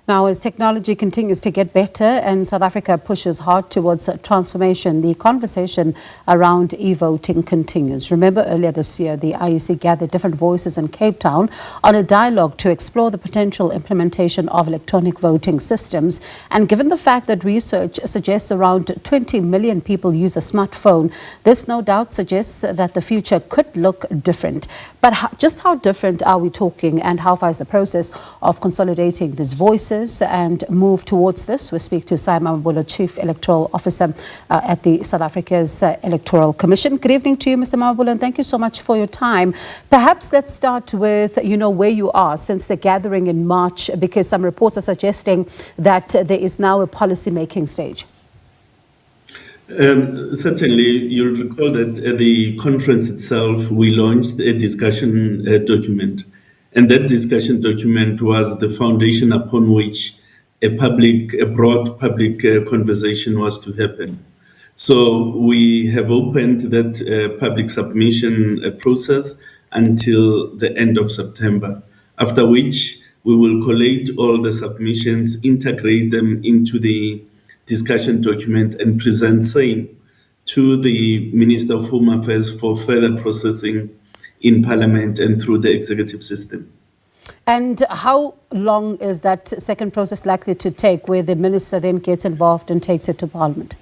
Now, as technology continues to get better and South Africa pushes hard towards transformation, the conversation around e-voting continues. Remember, earlier this year, the IEC gathered different voices in Cape Town on a dialogue to explore the potential implementation of electronic voting systems. And given the fact that research suggests around 20 million people use a smartphone, this no doubt suggests that the future could look different. But just how different are we talking, and how far is the process of consolidating these voices and move towards this? We speak to Mamabolo, Chief Electoral Officer at the South Africa's Electoral Commission. Good evening to you, Mr. Mamabolo, and thank you so much for your time. Perhaps let's start with, where you are since the gathering in March, because some reports are suggesting that there is now a policy-making stage. Certainly, you'll recall that at the conference itself, we launched a discussion document. And that discussion document was the foundation upon which a broad public conversation was to happen. So we have opened that public submission process until the end of September, after which we will collate all the submissions, integrate them into the discussion document, and present same to the Minister of Home Affairs for further processing in Parliament and through the executive system. And how long is that second process likely to take, where the Minister then gets involved and takes it to Parliament?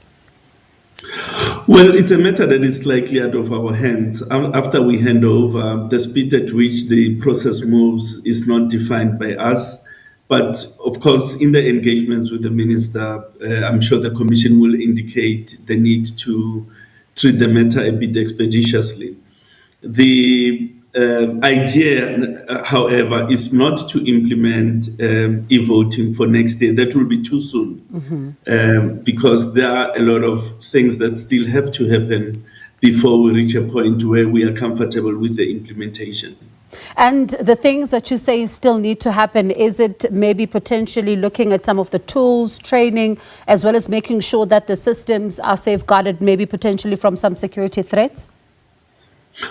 Well, it's a matter that is slightly out of our hands. After we hand over, the speed at which the process moves is not defined by us. But of course, in the engagements with the Minister, I'm sure the Commission will indicate the need to treat the matter a bit expeditiously. The idea, however, is not to implement e-voting for next year. That will be too soon, because there are a lot of things that still have to happen before we reach a point where we are comfortable with the implementation. And the things that you say still need to happen, is it maybe potentially looking at some of the tools, training, as well as making sure that the systems are safeguarded, maybe potentially from some security threats?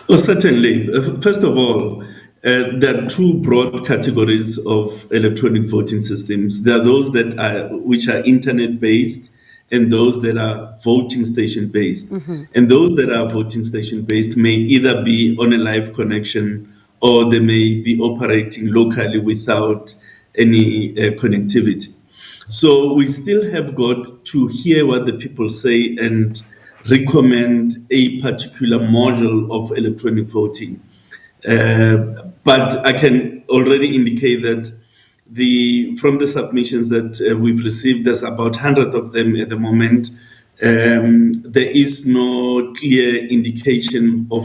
Oh, certainly. First of all, there are two broad categories of electronic voting systems. There are those which are internet-based, and those that are voting station-based. And those that are voting station-based may either be on a live connection, or they may be operating locally without any connectivity. So we still have got to hear what the people say and recommend a particular model of electronic voting. But I can already indicate that from the submissions that we've received, there's about 100 of them at the moment. There is no clear indication of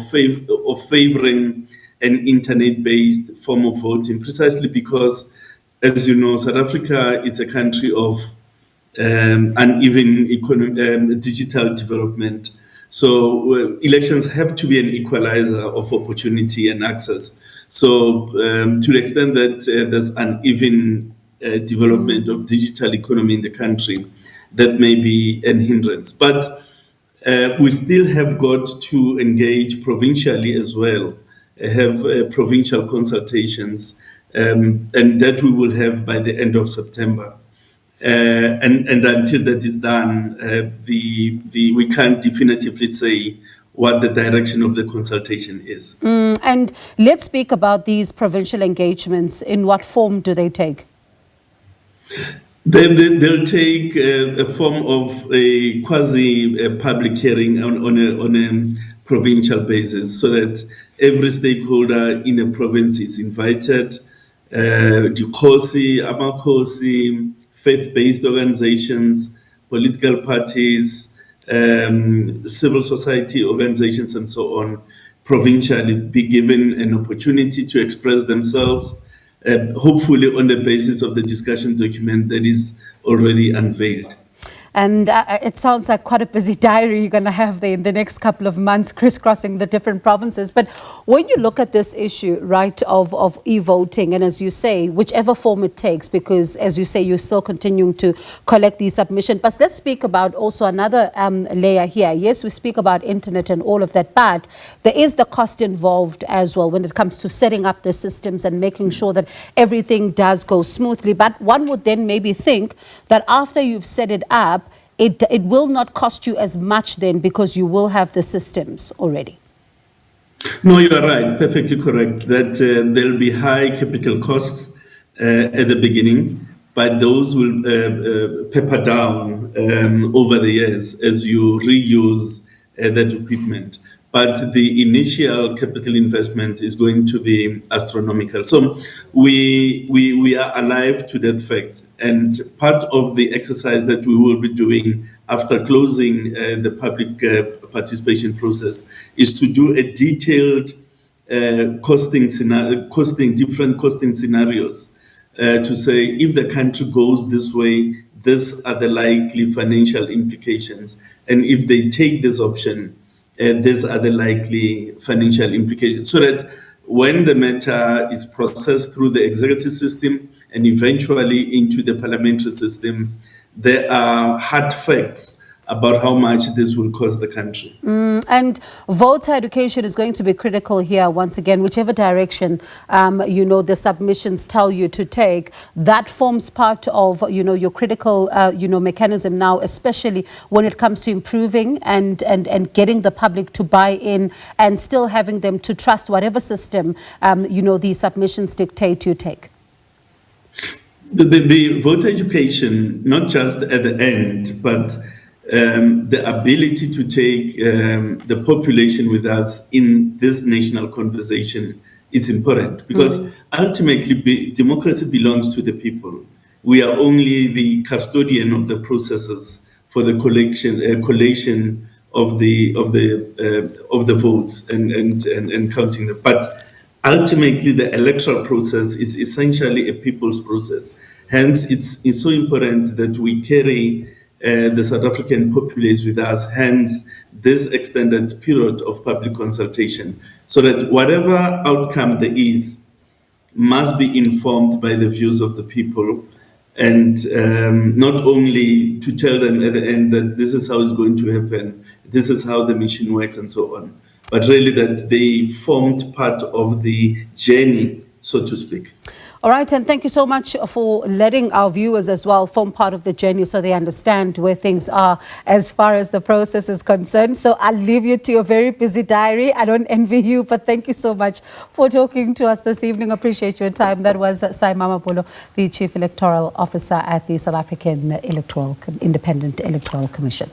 favoring an internet-based form of voting, precisely because, as you know, South Africa is a country of uneven digital development. So elections have to be an equalizer of opportunity and access. So to the extent that there's uneven development of digital economy in the country, that may be an hindrance. But we still have got to engage provincially as well, have provincial consultations, and that we will have by the end of September. And until that is done, we can't definitively say what the direction of the consultation is. And let's speak about these provincial engagements. In what form do they take? They'll take a form of a quasi-public hearing on a provincial basis, so that every stakeholder in a province is invited. Dukosi, Amakosi, faith-based organizations, political parties, civil society organizations, and so on, provincially be given an opportunity to express themselves, hopefully on the basis of the discussion document that is already unveiled. And it sounds like quite a busy diary you're going to have there in the next couple of months, crisscrossing the different provinces. But when you look at this issue, right, of e-voting, and as you say, whichever form it takes, because as you say, you're still continuing to collect these submissions. But let's speak about also another layer here. Yes, we speak about internet and all of that, but there is the cost involved as well when it comes to setting up the systems and making sure that everything does go smoothly. But one would then maybe think that after you've set it up, it will not cost you as much then because you will have the systems already. No, you are right, perfectly correct, that there'll be high capital costs at the beginning, but those will pepper down over the years as you reuse that equipment. But the initial capital investment is going to be astronomical. So we are alive to that fact. And part of the exercise that we will be doing after closing the public participation process is to do a detailed costing different costing scenarios to say if the country goes this way, these are the likely financial implications. And if they take this option, these are the likely financial implications. So that when the matter is processed through the executive system and eventually into the parliamentary system, there are hard facts about how much this will cost the country. And voter education is going to be critical here once again, whichever direction, the submissions tell you to take. That forms part of, your critical, mechanism now, especially when it comes to improving and getting the public to buy in and still having them to trust whatever system, these submissions dictate you take. The voter education, not just at the end, but the ability to take the population with us in this national conversation is important because ultimately democracy belongs to the people. We are only the custodian of the processes for the collation of the votes and counting them. But ultimately, the electoral process is essentially a people's process. Hence, it's so important that we carry the South African populace with us, hence this extended period of public consultation, so that whatever outcome there is must be informed by the views of the people, and not only to tell them at the end that this is how it's going to happen, this is how the mission works and so on, but really that they formed part of the journey, so to speak. All right, and thank you so much for letting our viewers as well form part of the journey so they understand where things are as far as the process is concerned. So I'll leave you to your very busy diary. I don't envy you, but thank you so much for talking to us this evening. Appreciate your time. That was Mamabolo, the Chief Electoral Officer at the South African Independent Electoral Commission.